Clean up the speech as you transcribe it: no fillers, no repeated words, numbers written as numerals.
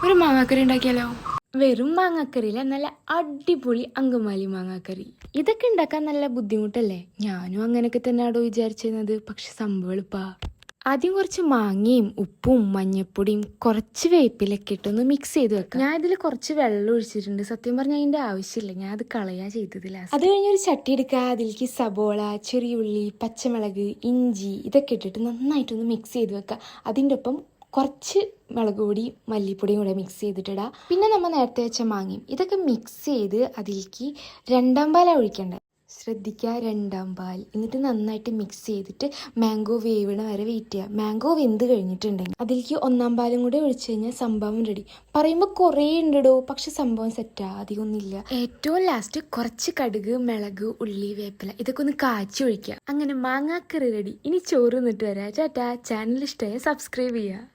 ഒരു മാങ്ങാക്കറി ഉണ്ടാക്കിയാലോ? വെറും മാങ്ങാക്കറിയില്ല, നല്ല അടിപൊളി അങ്കമാലി മാങ്ങാക്കറി. ഇതൊക്കെ ഉണ്ടാക്കാൻ നല്ല ബുദ്ധിമുട്ടല്ലേ? ഞാനും അങ്ങനെയൊക്കെ തന്നെയാണോ വിചാരിച്ചിരുന്നത്. പക്ഷെ സംഭവം എളുപ്പാ. ആദ്യം കുറച്ച് മാങ്ങയും ഉപ്പും മഞ്ഞപ്പൊടിയും കുറച്ച് വേപ്പിലൊക്കെ ഇട്ടൊന്ന് മിക്സ് ചെയ്ത് വെക്കാം. ഞാൻ ഇതിൽ കുറച്ച് വെള്ളം ഒഴിച്ചിട്ടുണ്ട്. സത്യം പറഞ്ഞാൽ അതിൻ്റെ ആവശ്യമില്ല, ഞാൻ അത് കളയാ ചെയ്തതില്ല. അത് കഴിഞ്ഞൊരു ചട്ടി എടുക്കുക, അതിലേക്ക് സബോള, ചെറിയുള്ളി, പച്ചമുളക്, ഇഞ്ചി ഇതൊക്കെ ഇട്ടിട്ട് നന്നായിട്ടൊന്ന് മിക്സ് ചെയ്ത് വെക്കുക. അതിൻ്റെ ഒപ്പം കുറച്ച് മുളക് പൊടി മല്ലിപ്പൊടിയും കൂടെ മിക്സ് ചെയ്തിട്ടിടാം. പിന്നെ നമ്മൾ നേരത്തെ വെച്ച മാങ്ങയും ഇതൊക്കെ മിക്സ് ചെയ്ത് അതിലേക്ക് രണ്ടാം പാലാണ് ഒഴിക്കേണ്ടത്. ശ്രദ്ധിക്കുക, രണ്ടാം പാൽ. എന്നിട്ട് നന്നായിട്ട് മിക്സ് ചെയ്തിട്ട് മാംഗോ വേവണ വരെ വെയിറ്റ് ചെയ്യുക. മാംഗോ വെന്ത് കഴിഞ്ഞിട്ടുണ്ടെങ്കിൽ അതിലേക്ക് ഒന്നാം പാലും കൂടെ ഒഴിച്ചു കഴിഞ്ഞാൽ സംഭവം റെഡി. പറയുമ്പോൾ കുറേ ഉണ്ടോ, പക്ഷെ സംഭവം സെറ്റാ, അധികമൊന്നുമില്ല. ഏറ്റവും ലാസ്റ്റ് കുറച്ച് കടുക്, മിളക്, ഉള്ളി, വേപ്പില ഇതൊക്കെ ഒന്ന് കാച്ചി ഒഴിക്കുക. അങ്ങനെ മാങ്ങാക്കറി റെഡി. ഇനി ചോറ് നിന്നിട്ട് വരാം. ചാറ്റാ. ചാനൽ ഇഷ്ടമായ സബ്സ്ക്രൈബ് ചെയ്യുക.